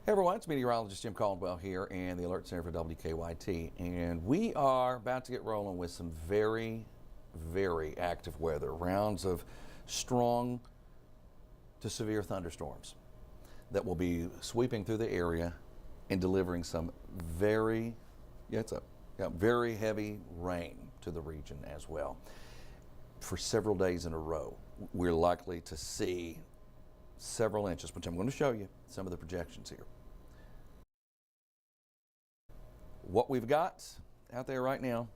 Hey everyone, it's Meteorologist Jim Caldwell here in the Alert Center for WKYT, and we are about to get rolling with some very, very active weather. Rounds of strong to severe thunderstorms that will be sweeping through the area and delivering some very heavy rain to the region as well. For several days in a row, we're likely to see several inches, which I'm going to show you some of the projections here. What we've got out there right now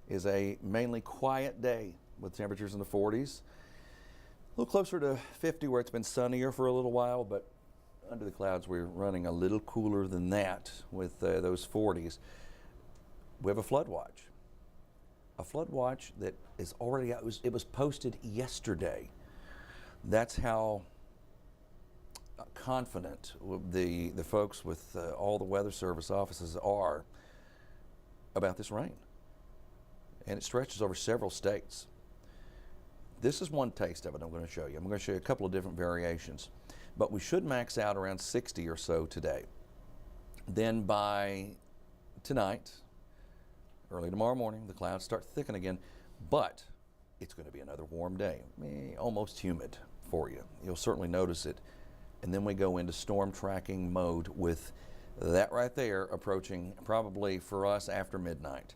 is a mainly quiet day with temperatures in the 40s. A little closer to 50 where it's been sunnier for a little while, but under the clouds we're running a little cooler than that with those 40s. We have a flood watch. A flood watch that is already out. It was posted yesterday. That's how confident the folks with all the Weather Service offices are about this rain. And it stretches over several states. This is one taste of it I'm going to show you. I'm going to show you a couple of different variations. But we should max out around 60 or so today. Then by tonight, early tomorrow morning, the clouds start to thicken again. But it's going to be another warm day, almost humid for you. You'll certainly notice it. And then we go into storm tracking mode with that right there approaching probably for us after midnight.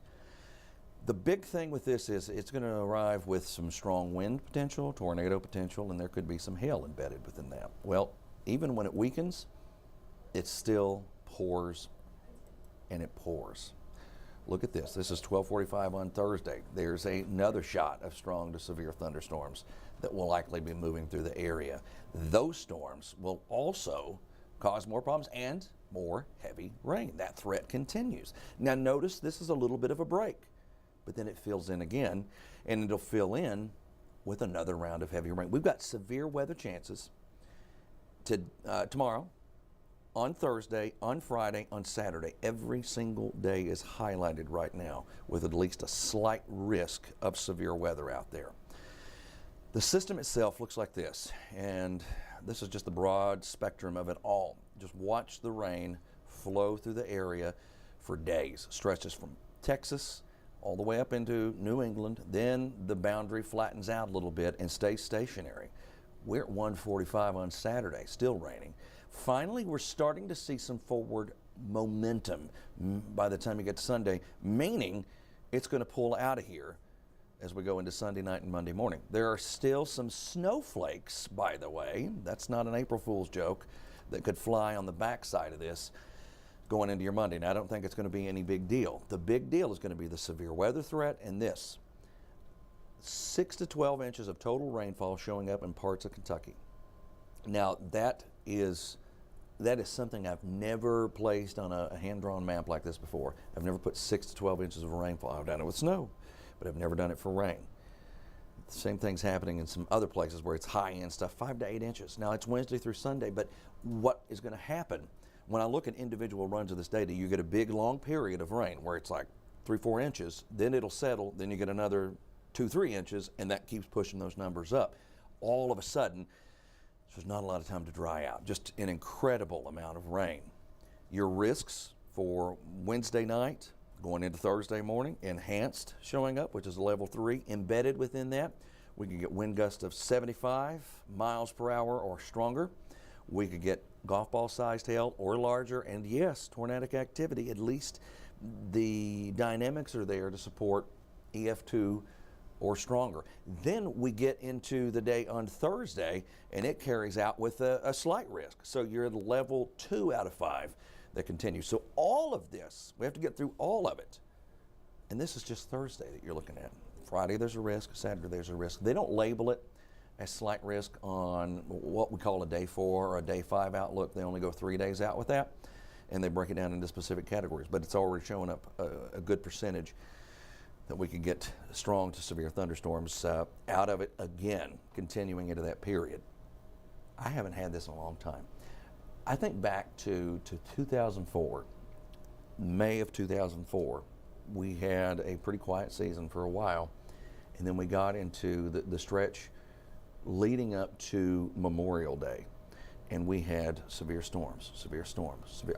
The big thing with this is it's going to arrive with some strong wind potential, tornado potential, and there could be some hail embedded within that. Well, even when it weakens, it still pours and it pours. Look at this. This is 12:45 on Thursday. There's another shot of strong to severe thunderstorms that will likely be moving through the area. Those storms will also cause more problems and more heavy rain. That threat continues. Now notice this is a little bit of a break, but then it fills in again, and it'll fill in with another round of heavy rain. We've got severe weather chances tomorrow, on Thursday, on Friday, on Saturday. Every single day is highlighted right now with at least a slight risk of severe weather out there. The system itself looks like this, and this is just the broad spectrum of it all. Just watch the rain flow through the area for days. Stretches from Texas all the way up into New England. Then the boundary flattens out a little bit and stays stationary. We're at 145 on Saturday, still raining. Finally, we're starting to see some forward momentum by the time you get to Sunday, meaning it's going to pull out of here as we go into Sunday night and Monday morning. There are still some snowflakes, by the way. That's not an April Fool's joke that could fly on the backside of this going into your Monday. Now, I don't think it's going to be any big deal. The big deal is going to be the severe weather threat and this. 6 to 12 inches of total rainfall showing up in parts of Kentucky. Now, that is something I've never placed on a hand-drawn map like this before. I've never put 6 to 12 inches of rainfall. I've done it with snow, but I've never done it for rain. The same thing's happening in some other places where it's high-end stuff, 5 to 8 inches. Now, it's Wednesday through Sunday, but what is going to happen when I look at individual runs of this data, you get a big, long period of rain where it's like 3-4 inches, then it'll settle, then you get another 2-3 inches, and that keeps pushing those numbers up. All of a sudden, there's not a lot of time to dry out, just an incredible amount of rain. Your risks for Wednesday night, going into Thursday morning, enhanced showing up, which is level 3. Embedded within that, we can get wind gusts of 75 miles per hour or stronger. We could get golf ball sized hail or larger, and yes, tornadic activity. At least the dynamics are there to support EF2 or stronger. Then we get into the day on Thursday, and it carries out with a slight risk. So you're at level 2 out of 5 that continues. So all of this, we have to get through all of it. And this is just Thursday that you're looking at. Friday there's a risk, Saturday there's a risk. They don't label it as slight risk on what we call a day 4 or a day 5 outlook. They only go 3 days out with that, and they break it down into specific categories. But it's already showing up a good percentage that we could get strong to severe thunderstorms out of it again, continuing into that period. I haven't had this in a long time. I think back to 2004, May of 2004, we had a pretty quiet season for a while, and then we got into the stretch leading up to Memorial Day. and we had severe storms.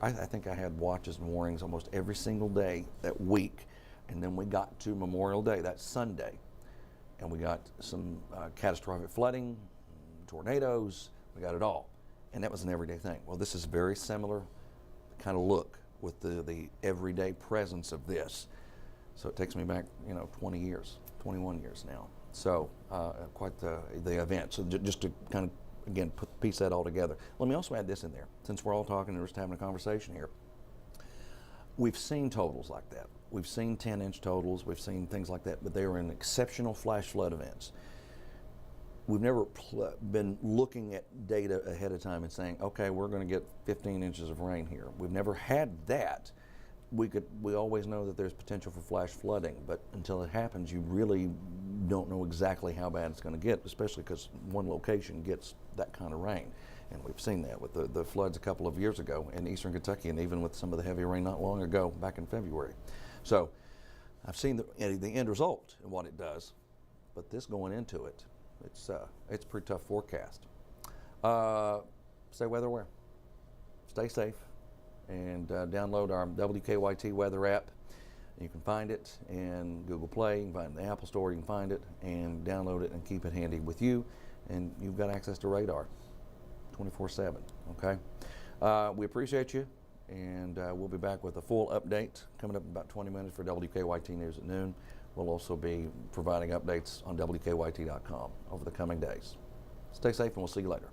I think I had watches and warnings almost every single day that week. And then we got to Memorial Day, that Sunday, and we got some catastrophic flooding, tornadoes, we got it all. And that was an everyday thing. Well, this is very similar kind of look with the everyday presence of this. So it takes me back, 20 years, 21 years now. So quite the event. So just to kind of, again, piece that all together. Let me also add this in there, since we're all talking and we're just having a conversation here. We've seen totals like that. We've seen 10-inch totals, we've seen things like that, but they are in exceptional flash flood events. We've never been looking at data ahead of time and saying, okay, we're going to get 15 inches of rain here. We've never had that. We always know that there's potential for flash flooding, but until it happens, you really don't know exactly how bad it's going to get, especially because one location gets that kind of rain. And we've seen that with the floods a couple of years ago in eastern Kentucky, and even with some of the heavy rain not long ago back in February. So I've seen the end result and what it does, but this going into it, it's a pretty tough forecast. Stay weather aware, stay safe, and download our WKYT weather app. You can find it in Google Play, you can find it in the Apple Store, you can find it and download it and keep it handy with you, and you've got access to radar 24/7, okay? We appreciate you, and we'll be back with a full update coming up in about 20 minutes for WKYT News at noon. We'll also be providing updates on WKYT.com over the coming days. Stay safe, and we'll see you later.